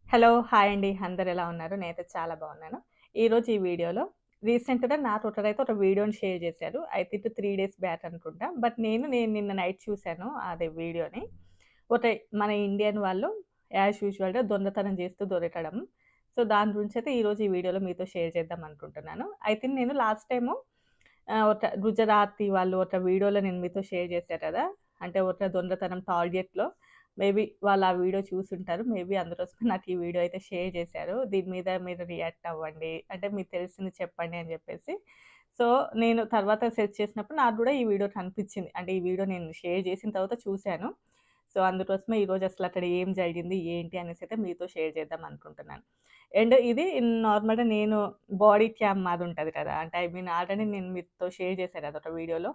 Hello! Hi అండి. అందరూ ఎలా ఉన్నారు? నేనైతే చాలా బాగున్నాను. ఈరోజు ఈ వీడియోలో రీసెంట్‌గా నాతోటైతే ఒక వీడియోని షేర్ చేశారు. ఐ థింక్ 3 డేస్ బ్యాక్ అనుకుంటా. బట్ నేను నిన్న నైట్ చూసాను అదే వీడియోని. ఒక మన ఇండియన్ వాళ్ళు యాజ్ యూజువల్‌గా దొంగతనం చేస్తూ దొరకడం. సో, దాని గురించైతే ఈరోజు ఈ వీడియోలో మీతో షేర్ చేద్దాం అనుకుంటున్నాను. ఐ థింక్ నేను లాస్ట్ టైము ఒక గుజరాతీ వాళ్ళు ఒక వీడియోలో నేను మీతో షేర్ చేశా కదా! అంటే ఒక దొంగతనం టార్గెట్‌లో మేబీ వాళ్ళు ఆ వీడియో చూసుంటారు. మేబీ అందుకోసమే నాకు ఈ వీడియో అయితే షేర్ చేశారు. దీని మీద మీరు రియాక్ట్ అవ్వండి. అంటే మీకు తెలిసింది చెప్పండి అని చెప్పేసి. సో, నేను తర్వాత సెర్చ్ చేసినప్పుడు నాకు గూడా ఈ వీడియో కనిపించింది. అంటే ఈ వీడియో నేను షేర్ చేసిన తర్వాత చూసాను. సో, అందుకోసమే ఈరోజు అసలు అక్కడ ఏం జరిగింది, ఏంటి అనేసి అయితే మీతో షేర్ చేద్దాం అనుకుంటున్నాను. అండ్ ఇది నార్మల్‌గా నేను బాడీ క్యామ్ మాదుంటది కదా! అంటే ఐ మీన్ ఆల్రెడీ నేను మీతో షేర్ చేశా కదా! ఒక వీడియోలో.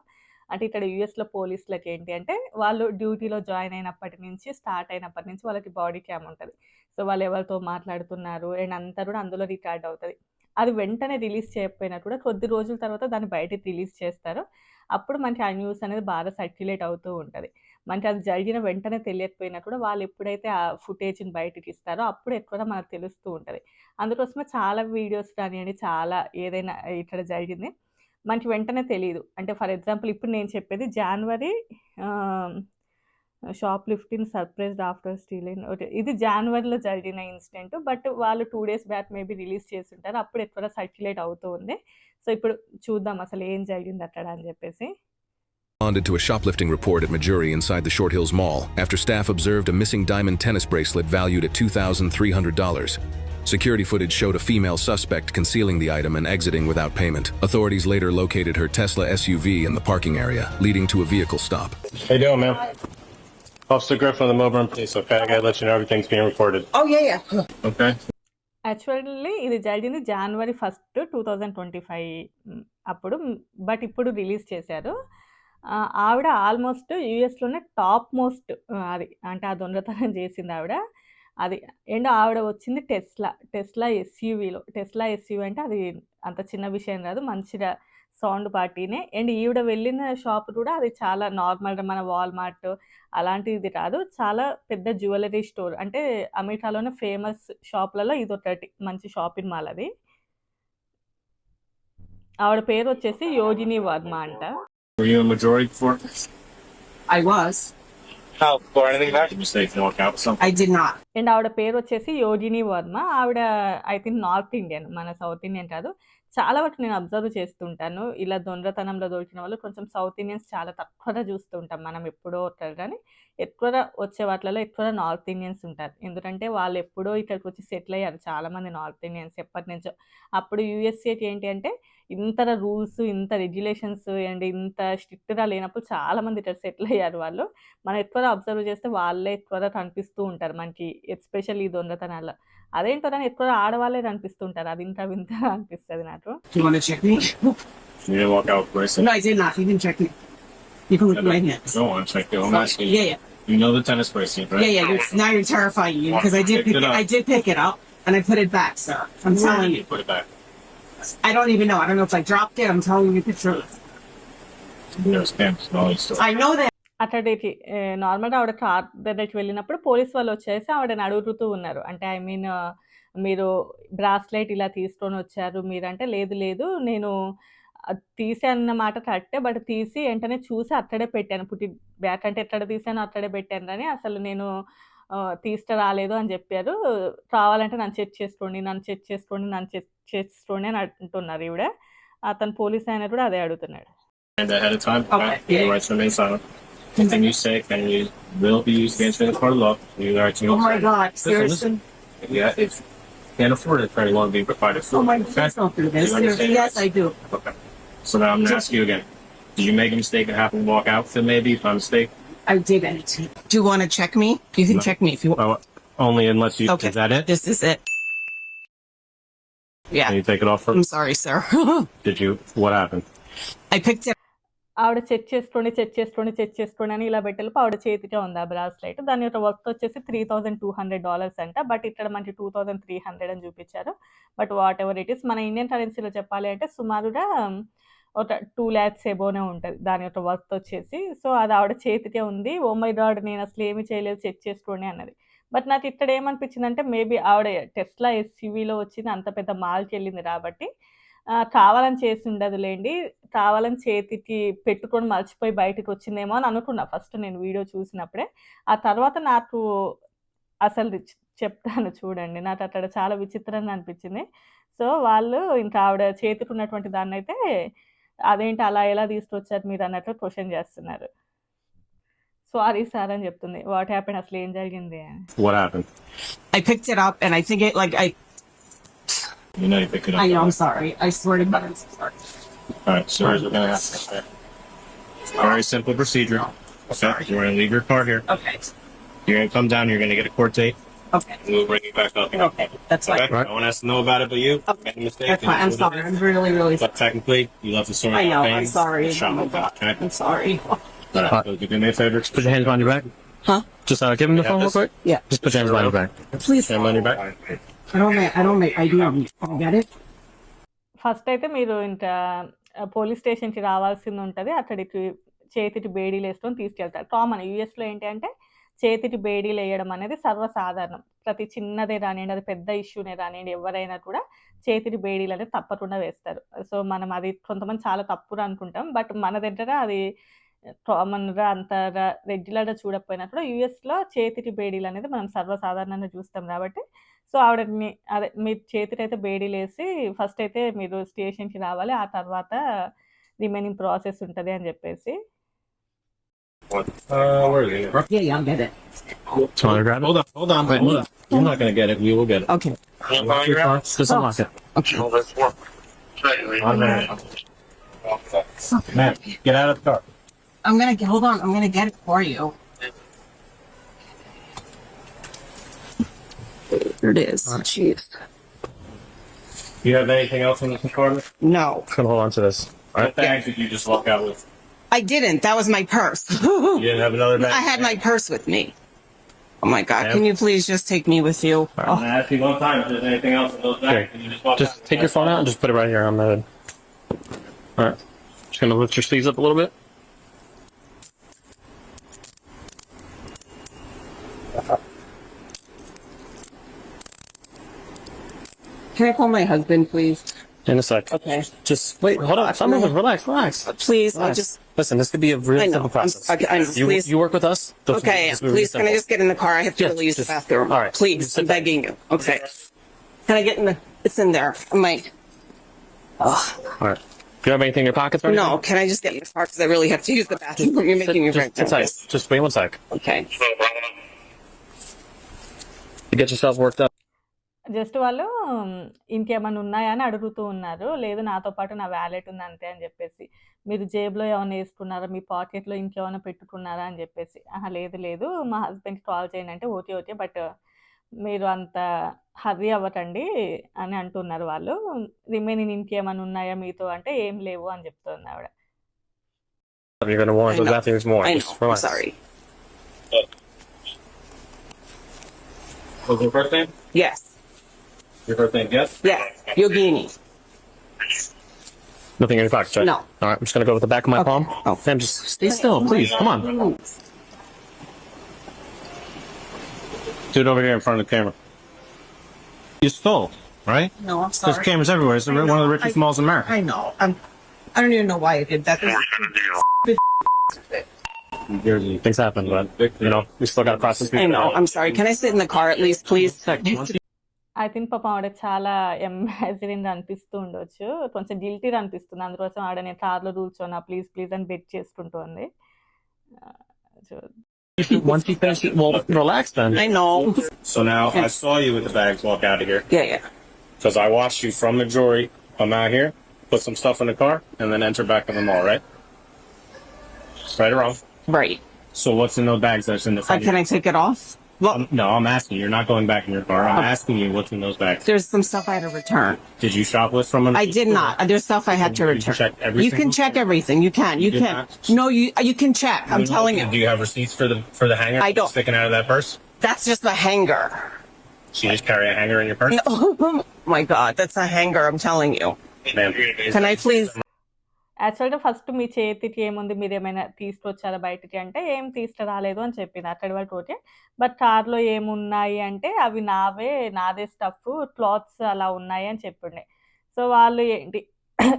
అంటే ఇక్కడ యూఎస్‌లో పోలీసులకేంటి అంటే, వాళ్ళు డ్యూటీలో జాయిన్ అయినప్పటి నుంచి, స్టార్ట్ అయినప్పటి నుంచి వాళ్ళకి బాడీ క్యామ్ ఉంటది. సో, వాళ్ళు ఎవరితో మాట్లాడుతున్నారు అండ్ అంతా కూడా అందులో రికార్డ్ అవుతది. అది వెంటనే రిలీజ్ చేయకపోయినా కూడా కొద్ది రోజుల తర్వాత దాన్ని బయటికి రిలీజ్ చేస్తారు. అప్పుడు మనకి ఆ న్యూస్ అనేది బాగా సర్క్యులేట్ అవుతూ ఉంటది. మనకి అది జరిగిన వెంటనే తెలియకపోయినా కూడా వాళ్ళు ఎప్పుడైతే ఆ ఫుటేజ్‌ని బయటికి ఇస్తారో అప్పుడు ఎక్కువగా మనకు తెలుస్తూ ఉంటది. అందుకోసమే చాలా వీడియోస్ కానియండి, చాలా ఏదైనా ఇక్కడ జరిగింది మనకి వెంటనే తెలీదు. అంటే ఫర్ ఎగ్జాంపుల్ ఇప్పుడు నేను చెప్పేది జాన్వరి ఆహ్, shop lifting surprised after stealing okay. ఇది జాన్వరిలో జరిగిన ఇన్సిడెంట్. బట్ వాళ్ళు 2 డేస్ బ్యాక్ మేబీ రిలీజ్ చేసుంటారు. అప్పుడు ఎక్కువగా సర్క్యులేట్ అవుతూ ఉంది. సో, ఇప్పుడు చూద్దాం అసలు ఏం జరిగింది అక్కడ అని చెప్పేసి. Responded to a shoplifting report at Missouri inside the Short Hills Mall after staff observed a missing diamond tennis bracelet valued at $2,300. Security footage showed a female suspect concealing the item and exiting without payment. Authorities later located her Tesla SUV in the parking area, leading to a vehicle stop. How you doing, ma'am? Officer Griffin of the Melbourne Police, okay? I gotta let you know everything's being recorded. Oh, yeah. Okay? Actually ఇది జరిగింది January 1, 2025 అప్పుడు. But ఇప్పుడు release చేశారు. ఆవిడ almost యూఎస్‌లోనే top most అది. అంటే ఆ దొంగతనం చేసిందావిడ. అది. అండ్ ఆవిడ వచ్చింది టెస్లా ఎస్యూవీలో. టెస్లా ఎస్యూవీ అంటే అది అంత చిన్న విషయం కాదు. మంచిగా సౌండ్ పార్టీనే. అండ్ ఈవిడ వెళ్ళిన షాప్ కూడా అది చాలా నార్మల్‌గా మన వాల్‌మార్ట్ అలాంటిది కాదు. చాలా పెద్ద జ్యువెల్లరీ స్టోర్. అంటే అమెరికాలోనే ఫేమస్ షాపులలో ఇదొకటి. మంచి షాపింగ్ మాల్ అది. ఆవిడ పేరొచ్చేసి యోగిని వర్మ అంట. Were you in Majority before? I was. How? Or anything back? Did you say you walk out with something? I did not. And ఆవిడ పేరొచ్చేసి యోగిని వర్మ. ఆవిడ ఐ థింక్ నార్త్ ఇండియన్. మన సౌత్ ఇండియన్ కాదు. చాలా వరకు నేను అబ్జర్వ్ చేస్తుంటాను. ఇలా దొంగతనంలో దొరికిన వాళ్ళు కొంచెం సౌత్ ఇండియన్స్ చాలా తక్కువగా చూస్తూ ఉంటాం. మనం ఎప్పుడో ఒకసారి గానీ, ఎక్కువగా వచ్చే వాటిలలో ఎక్కువగా నార్త్ ఇండియన్స్ ఉంటారు. ఎందుకంటే వాళ్ళు ఎప్పుడో ఇక్కడికొచ్చి సెటిల్ అయ్యారు చాలామంది నార్త్ ఇండియన్స్ ఎప్పటినుంచో. అప్పుడు యూఎస్ఏకి ఏంటి అంటే ఇంత రూల్స్, ఇంత రెగ్యులేషన్స్ అండ్ ఇంత స్ట్రిక్ట్‌గా లేనప్పుడు చాలామంది ఇక్కడ సెటిల్ అయ్యారు వాళ్ళు. మనం ఎక్కువగా అబ్జర్వ్ చేస్తే వాళ్ళే ఎక్కువగా కనిపిస్తూ ఉంటారు మనకి. ఎస్పెషల్లీ ఈ దొంగతనాల్లో. అదేంటో గాని ఎక్కువగా ఆడవాళ్ళే కనిపిస్తుంటారు. అది ఇంకా వింతగా అనిపిస్తది నాకు. Do you want to check me? You didn't walk out with bracelet? No, I did not. You can check me. You can look at my hands. Don't want to check you. I'm asking you. Yeah. You know the tennis bracelet, right? Yeah. Now you're terrifying me because I Picked it up. did pick it up and I put it back, sir. I'm telling You you. put it back. I don't even know. I don't know if I dropped it. I'm telling you the truth. There's cameras and all these stuff. I know that. అక్కడికి నార్మల్‌గా ఆవిడ car దగ్గరికి వెళ్ళినప్పుడు police వాళ్ళొచ్చేసి ఆవిడని అడుగుతూ ఉన్నారు. అంటే I mean మీరు బ్రాస్లెట్ ఇలా తీసుకొనొచ్చారు మీరంటే, లేదు లేదు నేను తీశానన్న మాట కరెక్టే. బట్ తీసి వెంటనే చూసి అక్కడే పెట్టాను. పుట్ ఇట్ బ్యాక్ అంటే ఎక్కడ తీశానో అక్కడే పెట్టాను గానీ అసలు నేను తీసుకు రాలేదు అని చెప్పారు. కావాలంటే నన్ను చెక్ చేసుకోండి, నన్ను చెక్ చేసుకోండి, నన్ను చెక్ చేసుకోండి అని అంటున్నారు ఈవిడ. అతను పోలీస్ ఆయన కూడా అదే అడుగుతున్నాడు. And ahead of time, Okay. your rights remain silent. Anything you say can you will be used against you in the court of law. You are to Oh my God. Listen, Seriously? Yeah, if you can't afford it for any longer, be provided for. Oh my Okay? God. Don't do this. You understand your Yes, rights? I do. Okay. So now I'm gonna ask you again. Did you make a mistake and happen to walk out with it maybe by mistake? I didn't. Do you want to check me? You can No. check me if you want. Oh, only unless you. Okay. Is that it? This is it. Yeah. Can you take it off I'm first? sorry, sir. Did you? What happened? I picked it. ఆవిడ check చేసుకోండి అని ఇలా పెట్టేలోపు ఆవిడ చేతికే ఉంది ఆ bracelet. దాని యొక్క worth వచ్చేసి $3,200 అంట. బట్ ఇక్కడ మనకి 2,300 అని చూపించారు. But what ever it is మన ఇండియన్ కరెన్సీలో చెప్పాలి అంటే సుమారుగా ఒక 2 లాక్స్ ఎబోనే ఉంటది. దాని యొక్క వర్త్ వచ్చేసి. సో, అది ఆవిడ చేతికే ఉంది. Oh my God! నేను అసలు ఏమి చేయలేదు చెక్ చేసుకోండి అన్నది. బట్ నాకు ఇక్కడ ఏమనిపించిందంటే మేబీ ఆవిడ టెస్లా ఎస్యూవీలో వచ్చింది, అంత పెద్ద మాల్కి వెళ్ళింది కాబట్టి కావాలని చేసి ఉండదులేండి, కావాలని చేతికి పెట్టుకొని మర్చిపోయి బయటకు వచ్చిందేమో అని అనుకున్నా ఫస్ట్ నేను వీడియో చూసినప్పుడే. ఆ తర్వాత నాకు అసలు చెప్తాను చూడండి, నాకు అక్కడ చాలా విచిత్రంగా అనిపించింది. సో వాళ్ళు ఇంకా ఆవిడ చేతికి ఉన్నటువంటి దాన్నైతే అదేంటి అలా ఎలా తీసుకొచ్చారు మీరు అన్నట్లు క్వశ్చన్ చేస్తున్నారు. సారీ సార్ అని చెప్తుంది. వాట్ హ్యాపెండ్, అసలు ఏం జరిగింది అని. What happened? I picked it up and I think it like You know you pick it up. I know, I'm sorry. I swear to God, I'm so sorry. Alright, so here's what's gonna happen. Very simple procedure. Okay, you're gonna leave your car here. Okay. You're gonna come down, you're gonna get a court date, Okay. and we'll bring you back up. Okay. That's fine. Okay? No one has to know about it but you. Okay. Made a mistake. That's fine. I'm sorry. I'm really, really sorry. But technically, you left the store. I know. pain, I'm sorry. Shot Oh my me back, God. okay? I'm sorry. Alright, so do me a favor. Just put your hands behind your back. Huh? Just give him the phone real quick. Yeah. Just put your hands behind your back. Please. Hands behind your back. I don't make ID. Can I get it? First అయితే మీరు ఇంకా police స్టేషన్కి రావాల్సింది ఉంటుంది. అక్కడికి చేతికి బేడీలు వేసుకొని తీసుకెళ్తారు. కామన్ యూఎస్లో ఏంటి అంటే చేతికి బేడీలు వేయడం అనేది సర్వసాధారణం. ప్రతి చిన్నదే రానియండి, అది పెద్ద ఇష్యూనే రానియండి, ఎవరైనా కూడా చేతికి బేడీలు అనేది తప్పకుండా వేస్తారు. సో మనం అది కొంతమంది చాలా తప్పుగా అనుకుంటాం, బట్ మన దగ్గర అది కామన్గా అంత రెగ్యులర్గా చూడకపోయినా కూడా యూఎస్లో చేతికి బేడీలు అనేది మనం సర్వసాధారణంగా చూస్తాం కాబట్టి సో ఆవిడని అదే మీరు చేతికైతే బేడీలు వేసి ఫస్ట్ అయితే మీరు స్టేషన్కి రావాలి, ఆ తర్వాత రిమైనింగ్ ప్రాసెస్ ఉంటుంది అని చెప్పేసి. Where is it? Yeah, I'll get it. You want to grab it? Hold on. You're not gonna get it. We will get it. Okay. Just unlock it. Okay. Man, get out of the car. Hold on. I'm gonna get it for you. Here it is. Jeez. Do you have anything else in this compartment? No, Come hold on to this. What bags did you just walk out with? I didn't. That was my purse. You didn't have another bag? I had my purse with me. Oh my God. Ma'am? Can you please just take me with you? I'm gonna ask you one time if there's anything else in those bags. Can you just walk Just out? take your phone out and just put it right here on the hood. Alright. Just gonna lift your sleeves up a little bit. Can I call my husband, please? In a sec. Okay. Just wait, hold on. Stop moving. Relax. Please, I Relax. just. Listen, this could be a real I know. simple process. I know. Please. You work with us. Okay, please, can I just get in the car? I have to Yeah, really use the just- bathroom. all right. Please, Just sit I'm down. begging you. Okay. Can I get in the? It's in there. I'm like, Alright. Do you have anything in your pockets right no. Can I just get in the car because I really have to use the bathroom? You're making me very Just sit tight. nervous. Just wait 1 sec. Okay. You get yourself worked up. Just వాళ్ళు ఇంకేమైనా ఉన్నాయా అని అడుగుతూ ఉన్నారు. లేదు నాతో పాటు నా వ్యాలెట్ ఉంది అంతే అని చెప్పేసి. మీరు జేబులో ఏమైనా వేసుకున్నారా, మీ పాకెట్లో ఇంకేమైనా పెట్టుకున్నారా అని చెప్పేసి. లేదు మా హస్బెండ్కి కాల్ చేయండి అంటే ఓకే బట్ మీరు అంత హర్రీ అవ్వకండి అని అంటున్నారు వాళ్ళు. రిమైనింగ్ ఇంకేమైనా ఉన్నాయా మీతో అంటే ఏం లేవు అని చెప్తుంది ఆవిడ. You're gonna warrant I those know. bathrooms more. I Just know. I'm relax. sorry. What's your first name? Yes. Your first name, yes? Yes. Yogini. Nothing in your pockets, right? No. Alright, I'm just gonna go with the back of my Okay. palm. Oh. Sam, just stay still, please. Come on. Do it over here in front of the camera. You stole, right? No, I'm There's sorry. cameras everywhere. It's one of the richest malls in America. I know. I don't even know why I did that. New Jersey. Things happen, but you know, we still gotta process I know. I'm sorry. Can I sit in the car at least, please? I think పాపం ఆవిడ చాలా ఎంబాజిరింగ్ అనిపిస్తూ ఉండొచ్చు, కొంచెం గిల్టీగా అనిపిస్తుంది. అందుకోసం ఆవిడ నేను కార్లో కూర్చోనా ప్లీజ్ అని బెట్ చేసుకుంటోంది. Once you finish it, well, relax then. I know. So now I saw you with the bags walk out of here Yeah. because I watched you from the jewelry come out here, put some stuff in the car, and then enter back in the mall, right? Right or wrong? Right. So what's in those bags that's in the front? Can I take it off? Well, No, I'm asking you. You're not going back in your car. I'm asking you what's in those bags. there's some stuff I had to return. Did you shoplift from an? I did not. There's stuff I had to Did you return. check every You can single- check everything. You can. You did can. not? No, you can check. I'm telling Do you. you have receipts for the hanger? I don't. Sticking out of that purse? That's just a hanger. So you just carry a hanger in your purse? Oh my God, that's a hanger. I'm telling you. Ma'am. Can I please? యాక్చువల్‌గా first మీ చేతికి ఏముంది? మీరేమైనా తీసుకొచ్చారా బయటికి అంటే, "ఏం తీసుకురాలేదు" అని చెప్పింది. అక్కడి వరకు ఓకే. బట్ కార్‌లో ఏమున్నాయి అంటే, "అవి నావే, నాదే స్టఫ్ఫు, క్లాత్స్ అలా ఉన్నాయి" అని చెప్పుండే. సో, వాళ్ళు ఏంటి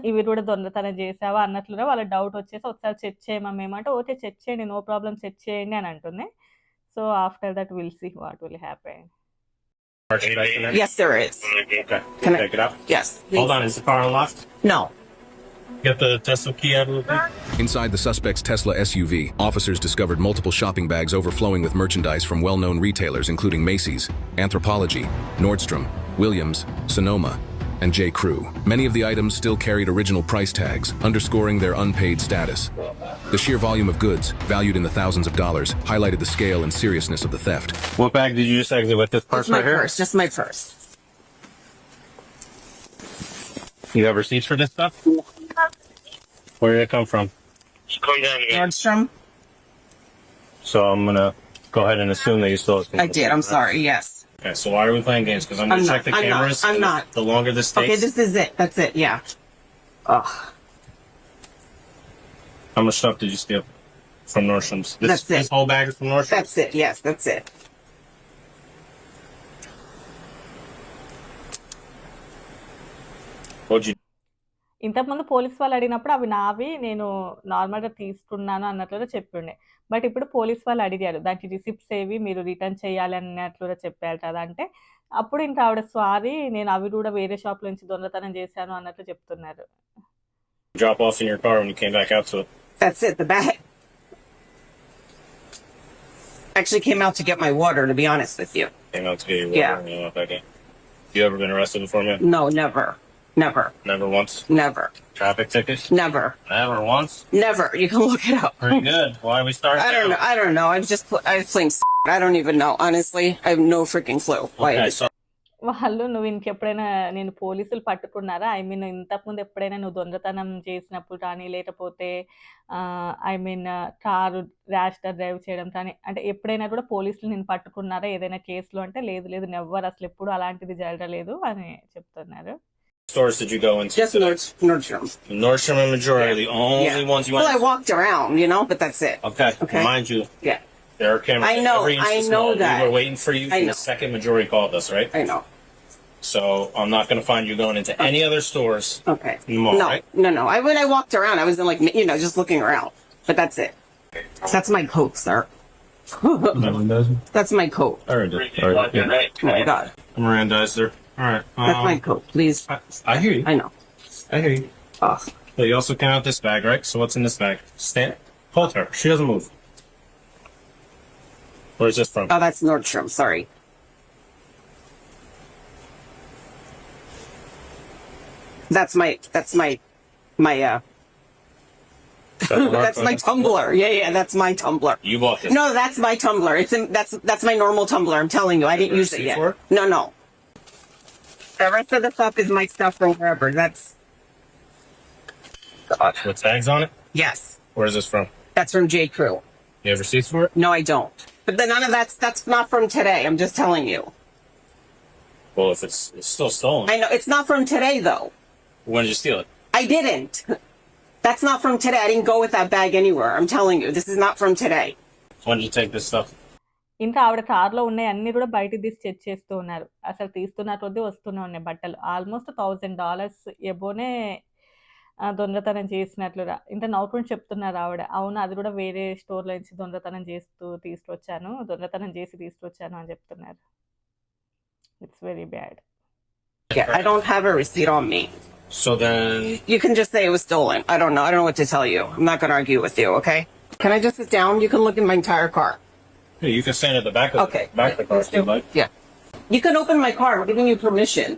ఇవి కూడా దొంగతనం చేశావా అన్నట్లుగా వాళ్ళకి డౌటొచ్చేసి, "ఒకసారి చెక్ చేయమా మేము" అంటే, "ఓకే. చెక్ చేయండి. నో ప్రాబ్లమ్ చెక్ చేయండి" అని అంటుంది. So, after that will see what will happen. Merchandise in there? Yes, there is. Okay. Can I- Take it out. Yes. Hold on. Is the car unlocked? No. Get the Tesla key out of the thing. Inside the suspect's Tesla SUV, officers discovered multiple shopping bags overflowing with merchandise from well-known retailers including Macy's, Anthropologie, Nordstrom, Williams, Sonoma, and J. Crew. Many of the items still carried original price tags, underscoring their unpaid status. The sheer volume of goods, valued in the thousands of dollars, highlighted the scale and seriousness of the theft. What bag did you just exit with? This It's purse my right here? purse. Just my purse. You have receipts for this stuff? Where did it come from? Nordstrom? So I'm gonna go ahead and assume that you stole it. I did. I'm sorry. Yes. Okay, so why are we playing games? Because I'm gonna I'm check not. the I'm not. cameras. I'm and not. The longer this takes, Okay, this is it. That's it. Yeah. Ugh. how much stuff did you steal from Nordstrom's? That's it. This whole bag is from Nordstrom? That's it. Yes, that's it. What'd you ఇంతకుముందు police వాళ్ళు అడిగినప్పుడు అవి నావి, నేను నార్మల్‌గా తీసుకున్నాను అన్నట్లుగా చెప్పుండే. But ఇప్పుడు పోలీస్ వాళ్ళు అడిగారు. దానికి రిసిప్ట్స్ ఏవి మీరు రిటర్న్ చేయాలి అన్నట్లుగా చెప్పారు కదా! అంటే అప్పుడు ఇంకా ఆవిడ సారీ నేను అవి కూడా వేరే షాప్ నుంచి దొంగతనం చేశాను అన్నట్లు చెప్తున్నారు. drop off in your car when you came back out to it? That's it. The bag. Actually came out to get my water, to be honest with you. Came out to get your water Yeah. and you went back in. You ever been arrested before, man? No, never. Never. Never once? Never. Traffic tickets? Never. Never once? Never. You can look it up. Pretty good. Why are we starting? I don't know. I don't know. I was playing. I don't even know. Honestly, I have no freaking clue. Why? Okay, so వాళ్ళు "నువ్వు ఇంకెప్పుడైనా నేను పోలీసులు పట్టుకున్నారా? I mean ఇంతకుముందు ఎప్పుడైనా నువ్వు దొంగతనం చేసినప్పుడు కానీ, లేకపోతే ఐ మీన్ కారు ర్యాష్‌గా డ్రైవ్ చేయడం కానీ, అంటే ఎప్పుడైనా కూడా పోలీసులు నిన్ను పట్టుకున్నారా ఏదైనా కేస్‌లో" అంటే, "లేదు లేదు. నెవర్ అసలెప్పుడు అలాంటిది జరగలేదు" అని చెప్తున్నారు. stores did you go into? Just Nordstrom. Nordstrom and Majora are the only Yeah. ones you Well, I went walked around, you know, but that's it. Okay. Okay. Mind you, Yeah, there are cameras I know, every inch I of know small. that. We were waiting for you I from know. the second Majori called us, right? I know. So I'm not going to find you going into any other stores. Okay. In the mall, No, right? no. When I walked around, I was in like, you know, just looking around. But that's it. That's my coat, sir. That's my coat. I already did. All right. Yeah. Oh my God. Mirandizer. All right. That's my coat, please. I hear you. I know. I hear you. Ugh. But you also came out this bag, right? So what's in this bag? Stand. Hold her. She doesn't move. Where's this from? Oh, that's Nordstrom. Sorry. That's my that's my tumbler. Yeah, that's my tumbler. You bought this. No, that's my tumbler. That's my normal tumbler. I'm telling you, I didn't use it receipt yet. for it? No. The rest of the stuff is my stuff from wherever. That's God. With tags on it? Yes, Where's this from? that's from J. Crew. You have receipts for it? No, I don't. But then none of that's not from today. I'm just telling you. Well, if it's still stolen, I know it's not from today though. when did you steal it? I didn't. That's not from today. I didn't go with that bag anywhere. I'm telling you, this is not from today. When did you take this stuff? ఇంకా ఆవిడ కార్‌లో ఉన్నాయి అన్నీ కూడా బయటికి తీసి check చేస్తూ ఉన్నారు. అసలు తీస్తున్న కొద్దీ వస్తూనే ఉన్నాయి బట్టలు. ఆల్మోస్ట్ $1000 ఎబోనే దొంగతనం చేసినట్లుగా. ఇంత నవ్వుకుంటూ చెప్తున్నారు ఆవిడ. అవును అది కూడా వేరే స్టోర్‌లో నుంచి దొంగతనం చేసి తీసుకొచ్చాను అని చెప్తున్నారు. It's very bad. Yeah, I don't have a receipt on me. So then, You can just say it was stolen. I don't know. I don't know what to tell you. I'm not going to argue with you, okay? Can I just sit down? You can look in my entire car. hey, you can stand at the back of Okay. the car if you like. Yeah. You can open my car. I'm giving you permission.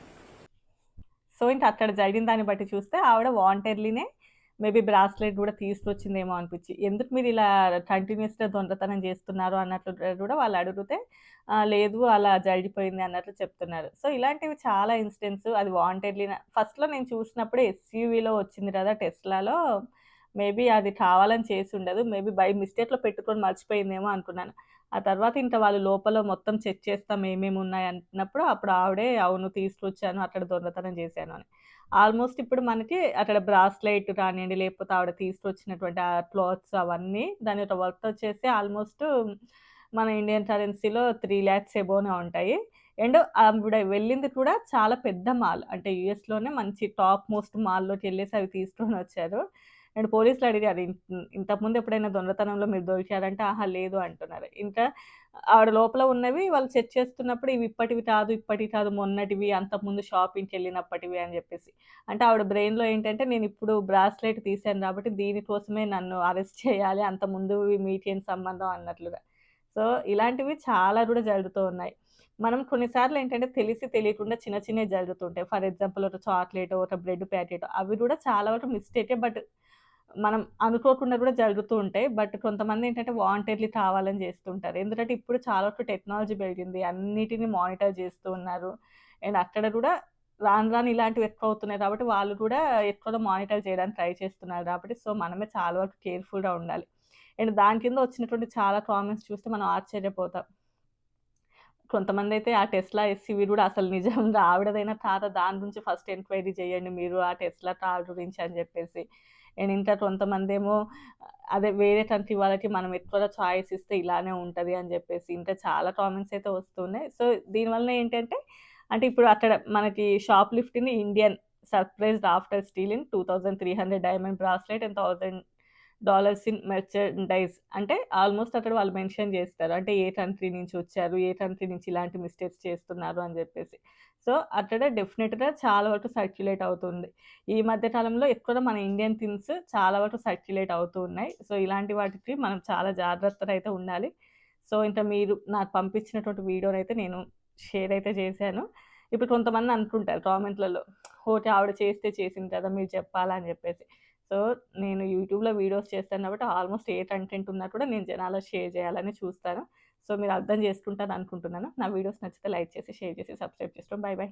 So ఇంకా అక్కడ జరిగిన దాన్ని బట్టి చూస్తే ఆవిడ వాంటెడ్లీనే maybe bracelet కూడా తీసుకొచ్చిందేమో అనిపించి, ఎందుకు మీరు ఇలా కంటిన్యూస్గా దొంగతనం చేస్తున్నారు అన్నట్లు కూడా వాళ్ళు అడిగితే లేదు అలా జరిగిపోయింది అన్నట్లు చెప్తున్నారు. సో ఇలాంటివి చాలా ఇన్సిడెంట్స్ అది వాంటెడ్లీ. ఫస్ట్లో నేను చూసినప్పుడు ఎస్యూవీలో వచ్చింది కదా టెస్లాలో, మేబీ అది కావాలని చేసి ఉండదు, మేబీ బై మిస్టేక్లో పెట్టుకొని మర్చిపోయిందేమో అనుకున్నాను. ఆ తర్వాత ఇంకా వాళ్ళు లోపల మొత్తం చెక్ చేస్తాం ఏమేమి ఉన్నాయి అంటున్నప్పుడు అప్పుడు ఆవిడే అవును తీసుకొచ్చాను అక్కడ దొంగతనం చేశాను అని. ఆల్మోస్ట్ ఇప్పుడు మనకి అక్కడ బ్రాస్లెట్ రానియండి, లేకపోతే ఆవిడ తీసుకొచ్చినటువంటి ఆ క్లాత్స్ అవన్నీ దాని యొక్క వర్త్ వచ్చేసి ఆల్మోస్ట్ మన ఇండియన్ కరెన్సీలో 3,00,000 ఎబోనే ఉంటాయి. అండ్ ఆవిడ వెళ్ళింది కూడా చాలా పెద్ద మాల్. అంటే యూఎస్‌లోనే మంచి టాప్ మోస్ట్ మాల్‌లోకెళ్ళేసి అవి తీసుకొనొచ్చారు. అండ్ పోలీసులు అడిగారు, ఇంతకుముందు ఎప్పుడైనా దొంగతనంలో మీరు దొరికారంటే, "ఆహా! లేదు" అంటున్నారు. ఇంకా ఆవిడ లోపల ఉన్నవి వాళ్ళు చెక్ చేస్తున్నప్పుడు ఇవి ఇప్పటివి కాదు, ఇప్పటివి కాదు, మొన్నటివి, అంతకుముందు షాపింగ్‌కెళ్ళినప్పటివి అని జెప్పేసి. అంటే ఆవిడ బ్రెయిన్‌లో ఏంటంటే, నేనిప్పుడు బ్రాస్లెట్ తీశాను గాబట్టి దీనికోసమే నన్ను అరెస్ట్ చేయాలి, అంతకుముందువి మీకేం సంబంధం అన్నట్లుగా. సో, ఇలాంటివి చాలా గూడా జరుగుతూ ఉన్నాయి. మనం కొన్నిసార్లు ఏంటంటే తెలిసి తెలియకుండా చిన్న చిన్నవి జరుగుతుంటాయి. ఫర్ ఎగ్జాంపుల్ ఒక చాక్లేటో, ఒక బ్రెడ్ ప్యాకెటో అవి గూడా చాలా వరకు మిస్టేకే. బట్ మనం అనుకోకుండా గూడా జరుగుతూ ఉంటాయి. బట్ కొంతమందేంటంటే వాంటెడ్‌లీ కావాలని జేస్తుంటారు. ఎందుకంటే ఇప్పుడు చాలా వరకు టెక్నాలజీ పెరిగింది. అన్నిటిని మానిటర్ జేస్తూ ఉన్నారు. అండ్ అక్కడ గూడా రాను రాను ఇలాంటివి ఎక్కువవుతున్నాయి కాబట్టి వాళ్ళు కూడా ఎక్కువగా మానిటర్ చేయడానికి ట్రై చేస్తున్నారు కాబట్టి సో, మనమే చాలా వరకు కేర్‌ఫుల్‌గా ఉండాలి. అండ్ దాని కింద వచ్చినటువంటి చాలా కామెంట్స్ చూస్తే మనం ఆశ్చర్యపోతాం. కొంతమందైతే ఆ టెస్లా ఎస్‌యూవీ గూడా అసలు నిజంగా ఆవిడదైనా కాదా దాని గురించి ఫస్ట్ ఎంక్వైరీ చేయండి మీరు ఆ టెస్లా కార్ గురించి అని జెప్పేసి. అండ్ ఇంకా కొంతమందేమో అదే వేరే కంట్రీ వాళ్ళకి మనం ఎక్కువగా చాయిస్ ఇస్తే ఇలానే ఉంటది అని జెప్పేసి ఇంకా చాలా కామెంట్స్ అయితే వస్తున్నాయి. సో, దీనివలన ఏంటంటే అంటే ఇప్పుడు అక్కడ మనకి షాప్ లిఫ్ట్‌ని Indian surprised after stealing 2,300 diamond bracelet and $1,000 in merchandise అంటే ఆల్మోస్ట్ అక్కడ వాళ్ళు మెన్షన్ చేస్తారు. అంటే ఏ కంట్రీ నుంచి వచ్చారు, ఏ కంట్రీ నుంచి ఇలాంటి మిస్టేక్స్ చేస్తున్నారు అని జెప్పేసి. సో, అక్కడ డెఫినిట్‌గా చాలా వరకు సర్క్యులేట్ అవుతుంది. ఈ మధ్య కాలంలో ఎక్కువగా మన ఇండియన్ థింగ్స్ చాలా వరకు సర్క్యులేట్ అవుతూ ఉన్నాయి. సో, ఇలాంటి వాటికి మనం చాలా జాగ్రత్తలైతే ఉండాలి. సో, ఇంకా మీరు నాకు పంపించినటువంటి వీడియోనైతే నేను షేర్ అయితే చేశాను. ఇప్పుడు కొంతమంది అనుకుంటారు కామెంట్‌లలో, ఓకే. ఆవిడ చేస్తే చేసింది కదా! మీరు చెప్పాలా అని జెప్పేసి. సో, నేను యూట్యూబ్‌లో వీడియోస్ చేస్తాను కాబట్టి ఆల్మోస్ట్ ఏ కంటెంట్ ఉన్నా కూడా నేను జనాలకు షేర్ చేయాలని చూస్తాను. సో, మీరు అర్థం చేసుకుంటారనుకుంటున్నాను. నా వీడియోస్ నచ్చితే లైక్ చేసి, షేర్ చేసి, సబ్స్క్రైబ్ చేసుకోండి. By by.